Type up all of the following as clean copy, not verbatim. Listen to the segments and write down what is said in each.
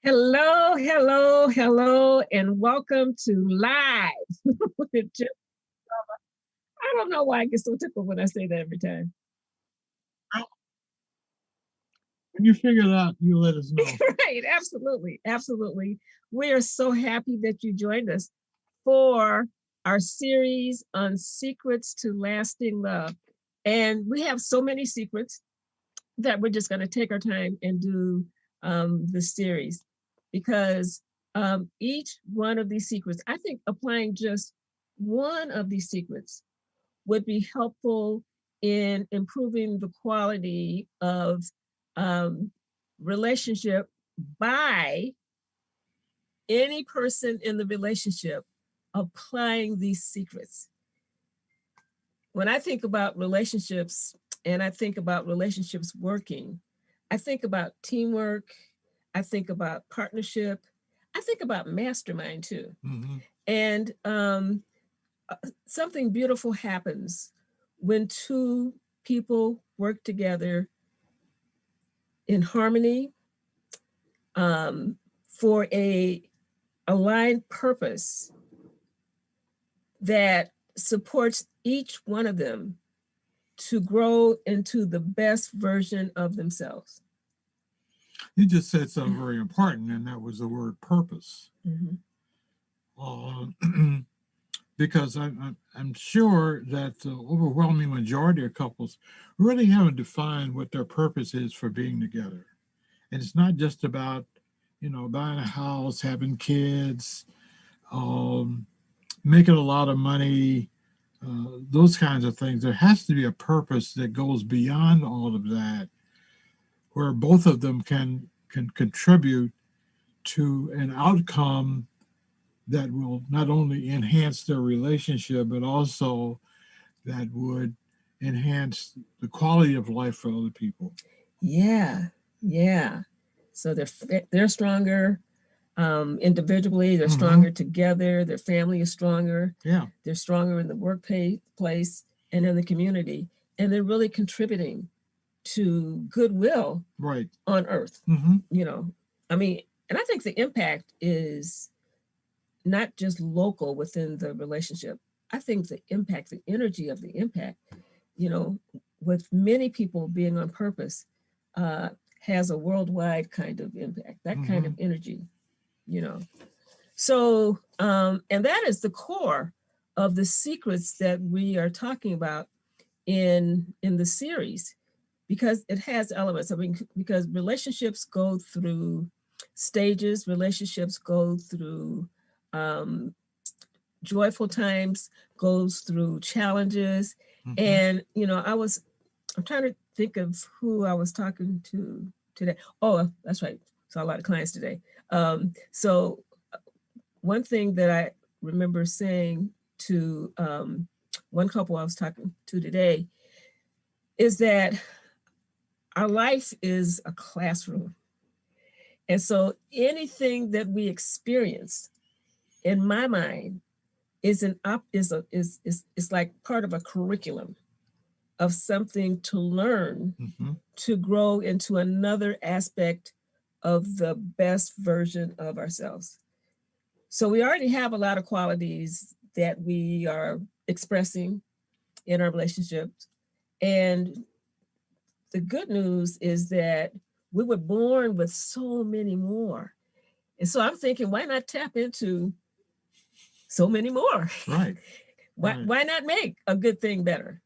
Hello, hello, hello, and welcome to Live with Jesse. I don't know why I get so tickled when I say that every time. When you figure it out, you let us know. Right, absolutely, absolutely. We are so happy that you joined us for our series on secrets to lasting love. And we have so many secrets that we're just going to take our time and do the series because each one of these secrets, I think applying just one of these secrets would be helpful in improving the quality of um, relationship by any person in the relationship applying these secrets. When I think about relationships and I think about relationships working, I think about teamwork, I think about partnership, I think about mastermind too. Mm-hmm. And something beautiful happens when two people work together in harmony for a aligned purpose that supports each one of them to grow into the best version of themselves. You just said something very important, and that was the word purpose. Mm-hmm. Because I'm sure that the overwhelming majority of couples really haven't defined what their purpose is for being together. And it's not just about, buying a house, having kids, making a lot of money, those kinds of things. There has to be a purpose that goes beyond all of that, where both of them can contribute to an outcome that will not only enhance their relationship, but also that would enhance the quality of life for other people. Yeah, yeah. So they're stronger individually. They're stronger together. Their family is stronger. Yeah, they're stronger in the workplace and in the community, and they're really contributing to goodwill right on Earth. Mm-hmm. I mean, and I think the impact is not just local within the relationship. I think the impact, the energy of the impact, you know, with many people being on purpose, uh, has a worldwide kind of impact, that kind of energy, you know. So, and that is the core of the secrets that we are talking about in the series, because it has elements. I mean, because relationships go through stages, relationships go through um, joyful times, goes through challenges. And, I'm trying to think of who I was talking to today. Oh, that's right. Saw a lot of clients today. So one thing that I remember saying to one couple I was talking to today is that our life is a classroom. And so anything that we experience, in my mind, is an up is like part of a curriculum of something to learn to grow into another aspect of the best version of ourselves. So we already have a lot of qualities that we are expressing in our relationships. And the good news is that we were born with so many more. And so I'm thinking, why not tap into so many more? Right. Why not make a good thing better?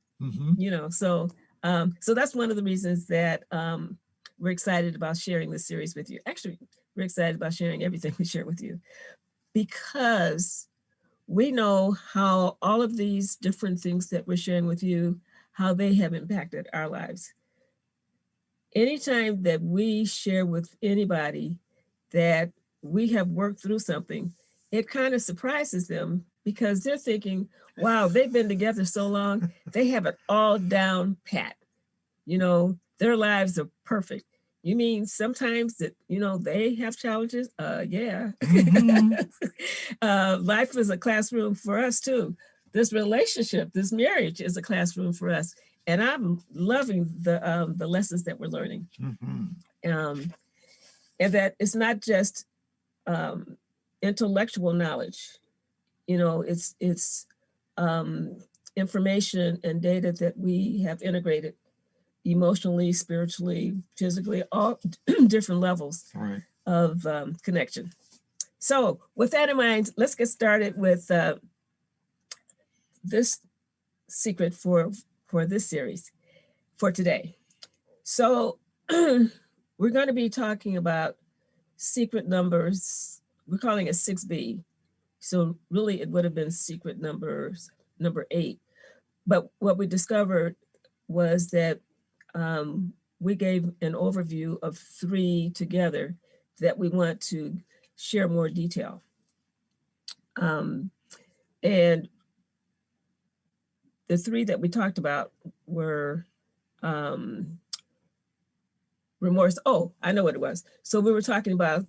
So that's one of the reasons that we're excited about sharing this series with you. Actually, we're excited about sharing everything we share with you, because we know how all of these different things that we're sharing with you, how they have impacted our lives. Anytime that we share with anybody that we have worked through something, it kind of surprises them, because they're thinking, wow, they've been together so long, they have it all down pat. Their lives are perfect. You mean sometimes that, they have challenges? Yeah. Life is a classroom for us too. This relationship, this marriage is a classroom for us. And I'm loving the lessons that we're learning. Um, and that it's not just um, intellectual knowledge. It's um, information and data that we have integrated emotionally, spiritually, physically, all different levels Right. of connection. So, with that in mind, let's get started with this secret for this series for today. So, we're going to be talking about secret numbers. We're calling it 6B. So, really, it would have been secret number 8. But what we discovered was that we gave an overview of 3 together that we want to share more detail. And the 3 that we talked about were remorse. Oh, I know what it was. So we were talking about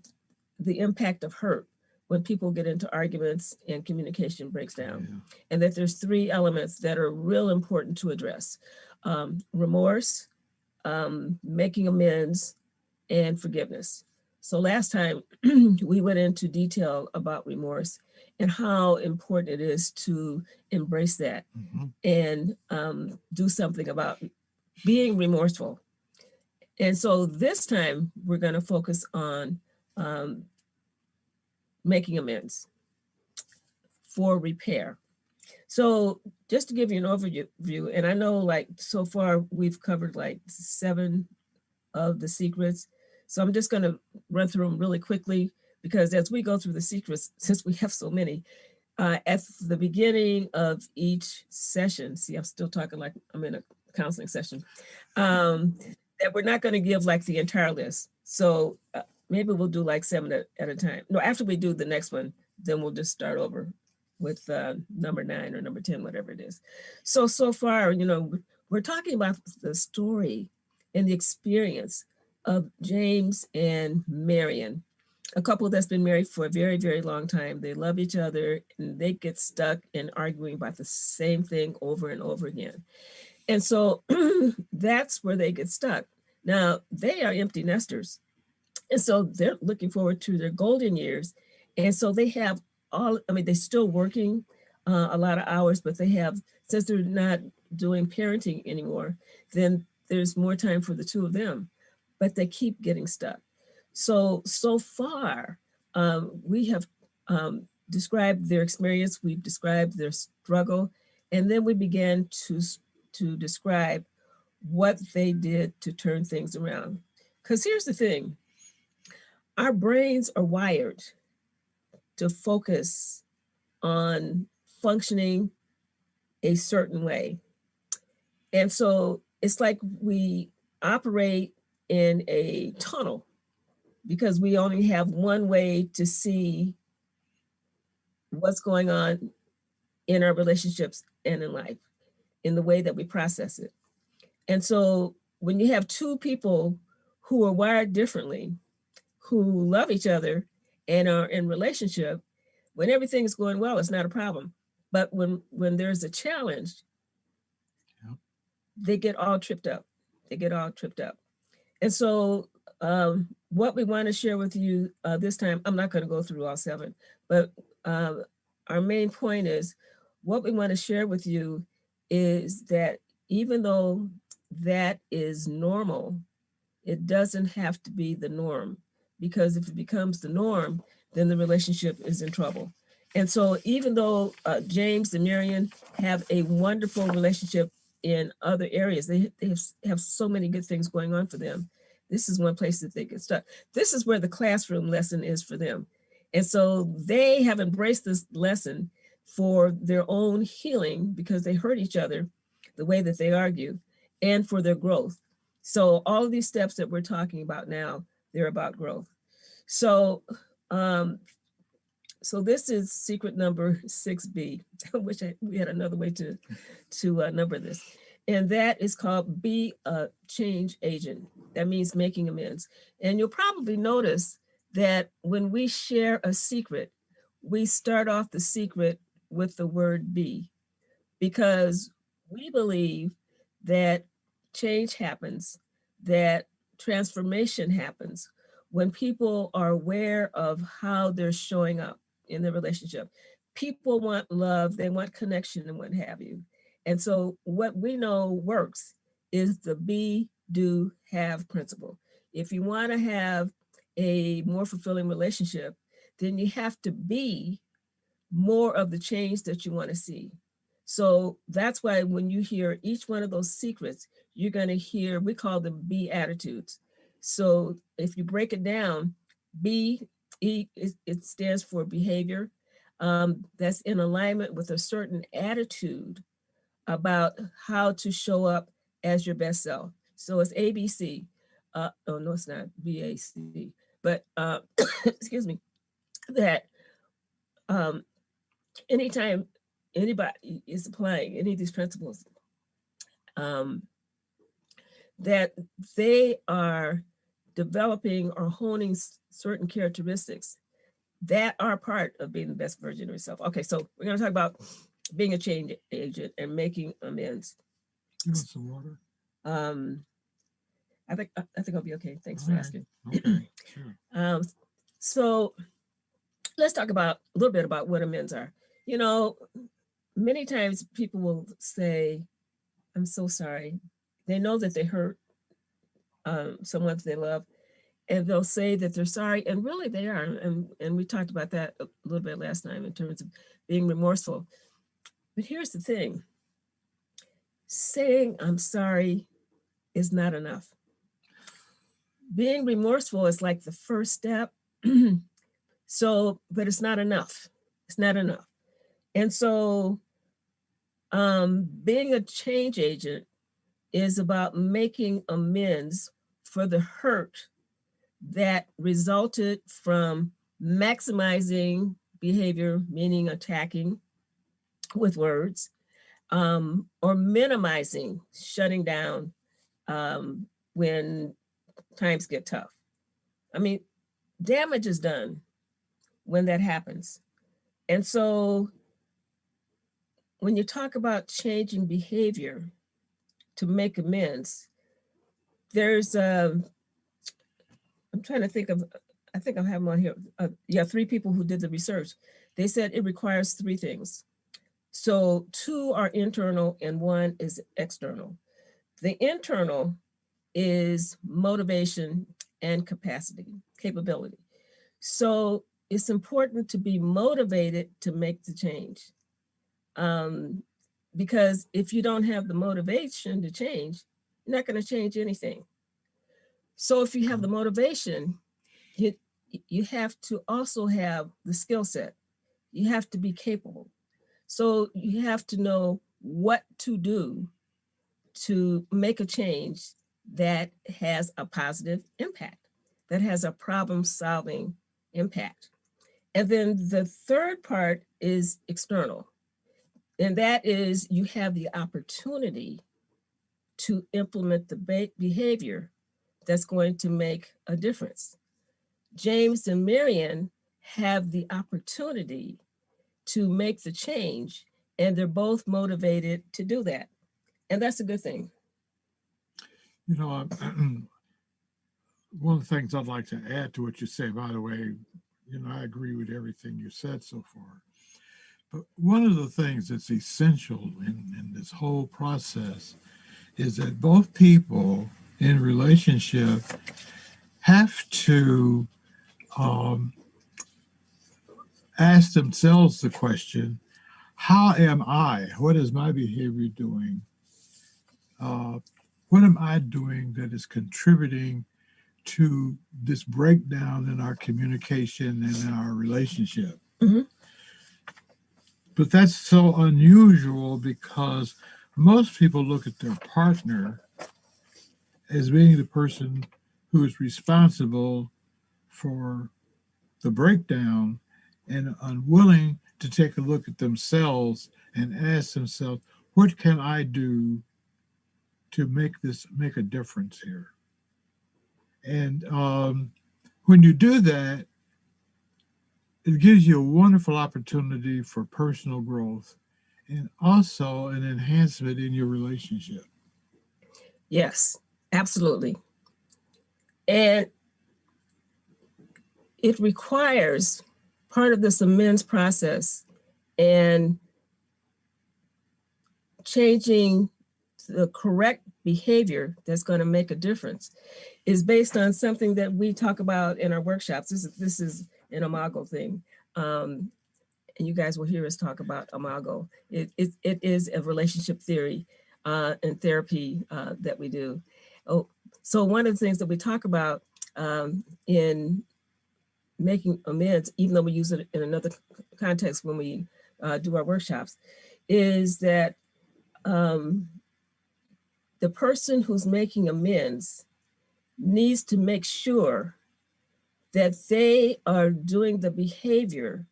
the impact of hurt when people get into arguments and communication breaks down, and that there's 3 elements that are real important to address: remorse, making amends, and forgiveness. So last time we went into detail about remorse and how important it is to embrace that and do something about being remorseful. And so this time we're going to focus on um, making amends for repair. So just to give you an overview, and I know like so far we've covered like 7 of the secrets. So I'm just going to run through them really quickly because as we go through the secrets, since we have so many, at the beginning of each session, see, I'm still talking like I'm in a counseling session, that we're not going to give like the entire list. So maybe we'll do like 7 at a time. No, after we do the next one, then we'll just start over with number 9 or number 10, whatever it is. So far, we're talking about the story and the experience of James and Marion, a couple that's been married for a very, very long time. They love each other and they get stuck in arguing about the same thing over and over again. And so that's where they get stuck. Now, they are empty nesters. And so they're looking forward to their golden years. And so they have they're still working a lot of hours, but they have, since they're not doing parenting anymore, then there's more time for the 2 of them, but they keep getting stuck. So far, we have described their experience, we've described their struggle, and then we began to describe what they did to turn things around. Because here's the thing, our brains are wired to focus on functioning a certain way. And so it's like we operate in a tunnel because we only have one way to see what's going on in our relationships and in life, in the way that we process it. And so when you have 2 people who are wired differently, who love each other and are in relationship, when everything's going well, it's not a problem. But when there's a challenge, they get all tripped up. They get all tripped up. And so what we want to share with you this time, I'm not going to go through all 7, but our main point is what we want to share with you is that even though that is normal, it doesn't have to be the norm, because if it becomes the norm, then the relationship is in trouble. And so even though James and Marion have a wonderful relationship in other areas, they have so many good things going on for them. This is one place that they get stuck. This is where the classroom lesson is for them. And so they have embraced this lesson for their own healing because they hurt each other the way that they argue, and for their growth. So all of these steps that we're talking about now, they're about growth. So so this is secret number 6B. I wish we had another way to number this. And that is called be a change agent. That means making amends. And you'll probably notice that when we share a secret, we start off the secret with the word be, because we believe that change happens, that transformation happens when people are aware of how they're showing up in their relationship. People want love, they want connection and what have you. And so what we know works is the be, do, have principle. If you want to have a more fulfilling relationship, then you have to be more of the change that you want to see. So that's why when you hear each one of those secrets, you're going to hear, we call them be attitudes. So if you break it down, be, it stands for behavior that's in alignment with a certain attitude about how to show up as your best self. So it's ABC. Oh, no, it's not BAC, but excuse me, that um, anytime anybody is applying any of these principles, um, that they are developing or honing certain characteristics that are part of being the best version of yourself. Okay, so we're going to talk about being a change agent and making amends. You want some water? Um, I think I'll be okay. Thanks All for right. asking. Okay. Sure. So let's talk about a little bit about what amends are. You know, many times people will say, I'm so sorry. They know that they hurt someone that they love, and they'll say that they're sorry, and really they are. And we talked about that a little bit last time in terms of being remorseful. But here's the thing, saying I'm sorry is not enough. Being remorseful is like the first step. So, but it's not enough. It's not enough. And so, being a change agent is about making amends for the hurt that resulted from maximizing behavior, meaning attacking with words, or minimizing, shutting down when times get tough. I mean, damage is done when that happens. And so when you talk about changing behavior to make amends, there's I'm trying to think of, I think I have them on here. Yeah, 3 people who did the research. They said it requires 3 things. So 2 are internal and 1 is external. The internal is motivation and capability. So it's important to be motivated to make the change. Um, because if you don't have the motivation to change, you're not going to change anything. So if you have the motivation, you you have to also have the skill set. You have to be capable. So you have to know what to do to make a change that has a positive impact, that has a problem solving impact. And then the third part is external. And that is you have the opportunity to implement the behavior that's going to make a difference. James and Marian have the opportunity to make the change, and they're both motivated to do that. And that's a good thing. You know, one of the things I'd like to add to what you say, by the way, I agree with everything you said so far. But one of the things that's essential in this whole process is that both people in relationship have to um, ask themselves the question, how am I? What is my behavior doing? Uh, what am I doing that is contributing to this breakdown in our communication and in our relationship? Mm-hmm. But that's so unusual because most people look at their partner as being the person who is responsible for the breakdown and unwilling to take a look at themselves and ask themselves, what can I do to make a difference here? And when you do that, it gives you a wonderful opportunity for personal growth and also an enhancement in your relationship. Yes, absolutely. And it requires part of this amends process and changing the correct behavior that's going to make a difference is based on something that we talk about in our workshops. This is an Imago thing. And you guys will hear us talk about Imago. It is a relationship theory and therapy that we do. Oh, so one of the things that we talk about in making amends, even though we use it in another context when we do our workshops, is that the person who's making amends needs to make sure that they are doing the behavior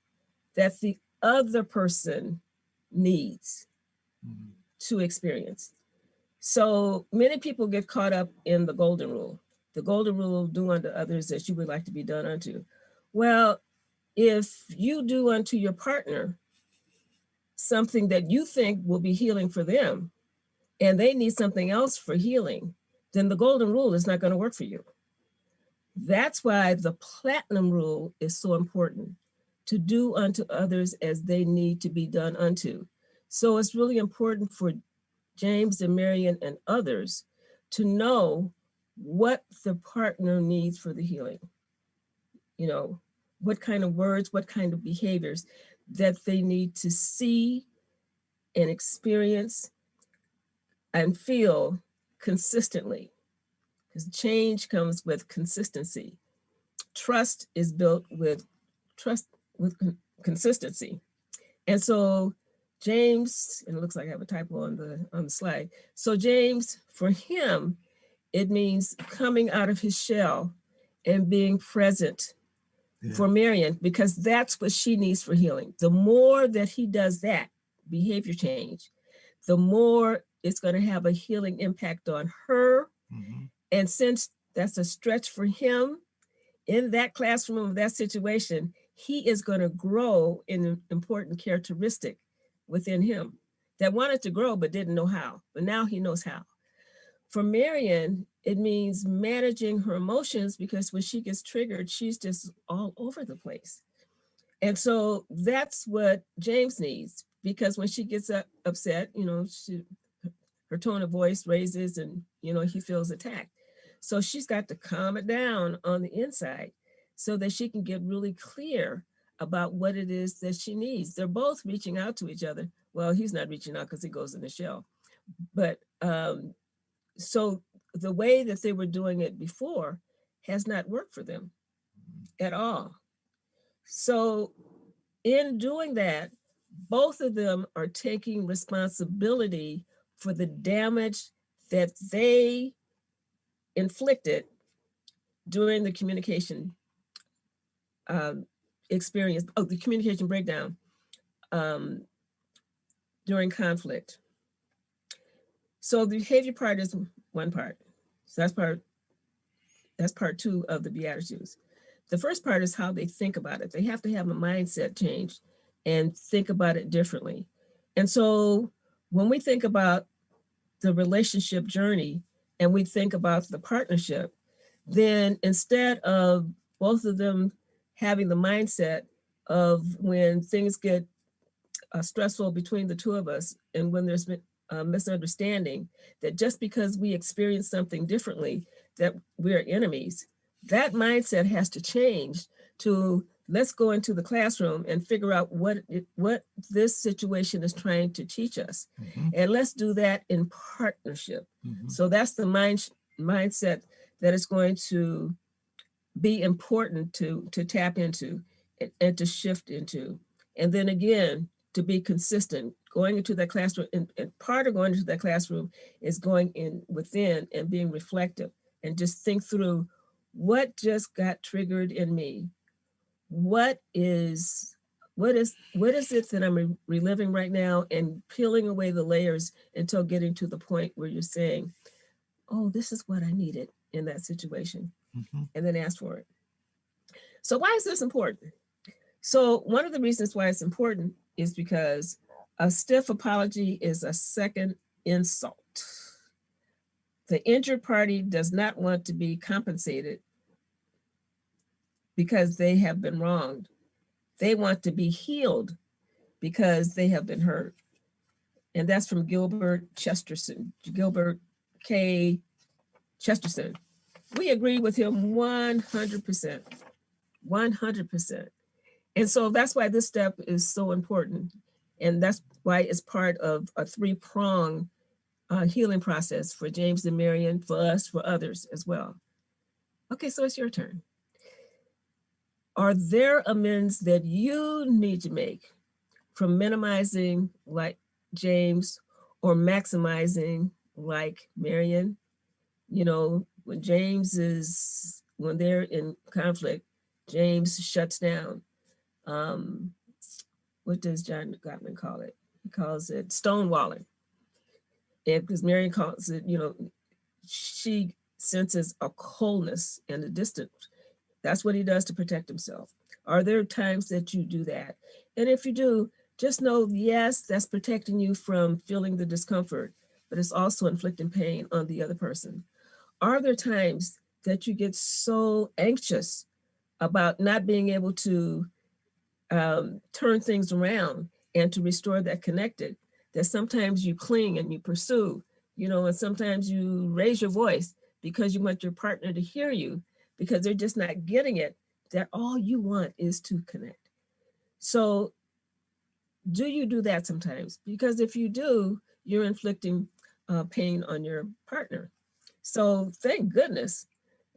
that the other person needs to experience. So many people get caught up in the golden rule. The golden rule, do unto others as you would like to be done unto. Well, if you do unto your partner something that you think will be healing for them, and they need something else for healing, then the golden rule is not going to work for you. That's why the platinum rule is so important, to do unto others as they need to be done unto. So it's really important for James and Marion and others to know what the partner needs for the healing. You know, what kind of words, what kind of behaviors that they need to see and experience and feel consistently, because change comes with consistency. Trust is built with trust with consistency. And so James, and it looks like I have a typo on the slide. So James, for him, it means coming out of his shell and being present. Yeah. For Marion, because that's what she needs for healing. The more that he does that behavior change, the more it's going to have a healing impact on her. Mm-hmm. And since that's a stretch for him in that classroom of that situation, he is going to grow in an important characteristic within him that wanted to grow but didn't know how. But now he knows how. For Marion, it means managing her emotions, because when she gets triggered, she's just all over the place. And so that's what James needs, because when she gets upset, you know, her tone of voice raises and, you know, he feels attacked. So she's got to calm it down on the inside so that she can get really clear about what it is that she needs. They're both reaching out to each other. Well, he's not reaching out because he goes in the shell. But so the way that they were doing it before has not worked for them at all. So in doing that, both of them are taking responsibility for the damage that they inflicted during the communication experience, the communication breakdown during conflict. So the behavior part is one part. So that's part two of the Beatitudes. The first part is how they think about it. They have to have a mindset change and think about it differently. And so when we think about the relationship journey and we think about the partnership, then instead of both of them having the mindset of when things get stressful between the two of us and when there's been a misunderstanding, that just because we experience something differently, that we're enemies, that mindset has to change to let's go into the classroom and figure out what this situation is trying to teach us. Mm-hmm. And let's do that in partnership. Mm-hmm. So that's the mindset that is going to be important to tap into and to shift into. And then again, to be consistent, going into that classroom, and part of going into that classroom is going in within and being reflective and just think through what just got triggered in me. What is it that I'm reliving right now, and peeling away the layers until getting to the point where you're saying, oh, this is what I needed in that situation. Mm-hmm. And then ask for it. So why is this important? So one of the reasons why it's important is because a stiff apology is a second insult. The injured party does not want to be compensated because they have been wronged. They want to be healed because they have been hurt. And that's from Gilbert Chesterton, Gilbert K. Chesterton. We agree with him 100%. 100%. And so that's why this step is so important. And that's why it's part of a three-prong healing process for James and Marion, for us, for others as well. Okay, so it's your turn. Are there amends that you need to make from minimizing like James or maximizing like Marion? You know, when they're in conflict, James shuts down. What does John Gottman call it? He calls it stonewalling. And because Marion calls it, she senses a coldness and a distance. That's what he does to protect himself. Are there times that you do that? And if you do, just know, yes, that's protecting you from feeling the discomfort, but it's also inflicting pain on the other person. Are there times that you get so anxious about not being able to turn things around and to restore that connected, that sometimes you cling and you pursue, and sometimes you raise your voice because you want your partner to hear you because they're just not getting it, that all you want is to connect. So do you do that sometimes? Because if you do, you're inflicting pain on your partner. So thank goodness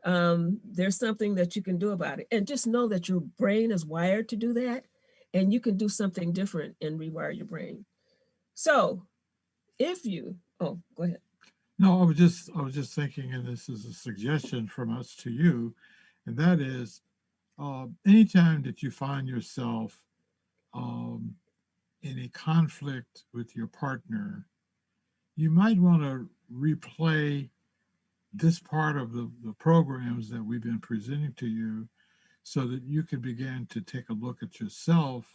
there's something that you can do about it. And just know that your brain is wired to do that, and you can do something different and rewire your brain. So go ahead. No, I was just thinking, and this is a suggestion from us to you, and that is, anytime that you find yourself um, in a conflict with your partner, you might want to replay this part of the programs that we've been presenting to you so that you can begin to take a look at yourself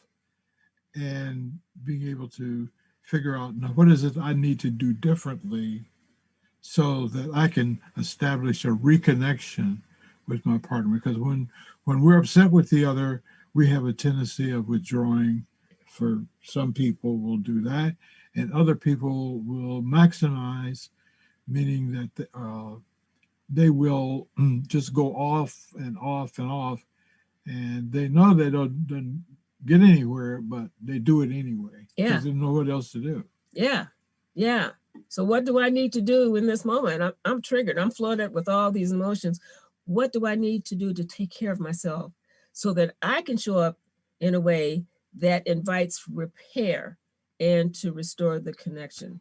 and being able to figure out, now, what is it I need to do differently so that I can establish a reconnection with my partner. Because when we're upset with the other, we have a tendency of withdrawing. For some people will do that, and other people will maximize, meaning that they will just go off and off and off, and they know they don't get anywhere, but they do it anyway because they know what else to do. Yeah. So what do I need to do in this moment? I'm triggered. I'm flooded with all these emotions. What do I need to do to take care of myself so that I can show up in a way that invites repair and to restore the connection?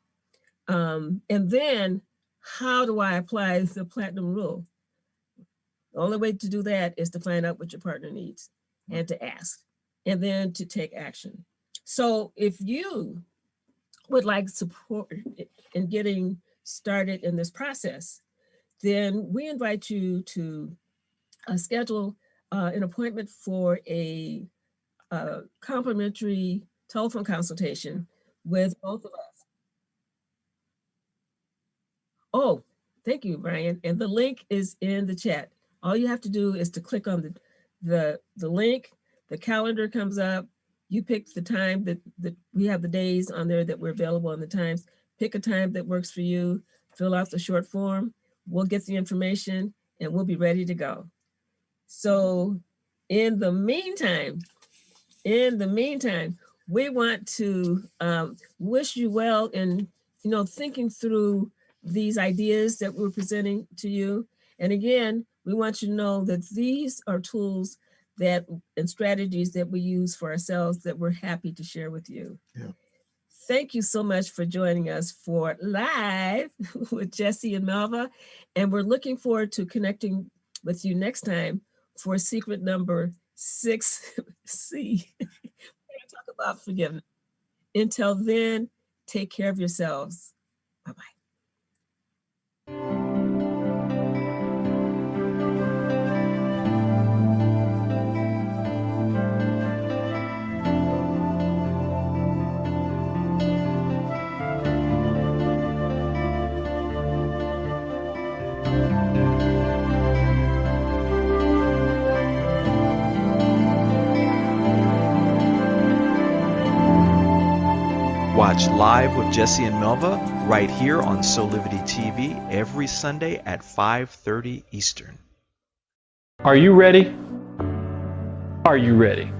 And then how do I apply the platinum rule? The only way to do that is to find out what your partner needs and to ask, and then to take action. So if you would like support in getting started in this process, then we invite you to schedule an appointment for a complimentary telephone consultation with both of us. Oh, thank you, Brian. And the link is in the chat. All you have to do is to click on the link, the calendar comes up, you pick the time that we have the days on there that we're available on the times. Pick a time that works for you, fill out the short form, we'll get the information, and we'll be ready to go. So in the meantime, we want to wish you well in, thinking through these ideas that we're presenting to you. And again, we want you to know that these are tools and strategies that we use for ourselves that we're happy to share with you. Yeah. Thank you so much for joining us for Live with Jesse and Melva. And we're looking forward to connecting with you next time for secret number 6C. We're going to talk about forgiveness. Until then, take care of yourselves. Bye-bye. watch Live with Jesse and Melva right here on Solivity TV every Sunday at 5:30 Eastern. Are you ready? Are you ready?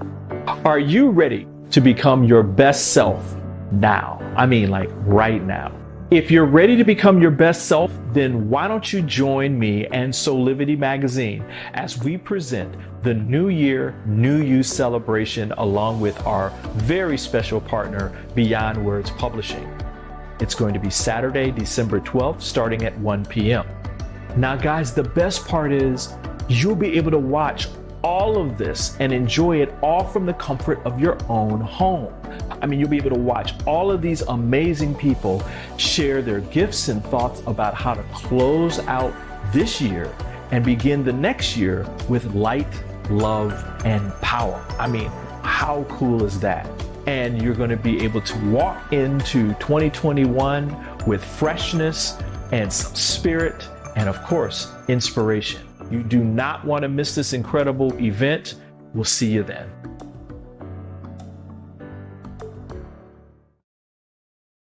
Are you ready to become your best self now? I mean, like right now. If you're ready to become your best self, then why don't you join me and Solivity Magazine as we present the New Year, New You celebration along with our very special partner, Beyond Words Publishing. It's going to be Saturday, December 12th, starting at 1 p.m. Now, guys, the best part is you'll be able to watch all of this and enjoy it all from the comfort of your own home. I mean, you'll be able to watch all of these amazing people share their gifts and thoughts about how to close out this year and begin the next year with light, love, and power. I mean, how cool is that? And you're going to be able to walk into 2021 with freshness and some spirit and, of course, inspiration. You do not want to miss this incredible event. We'll see you then.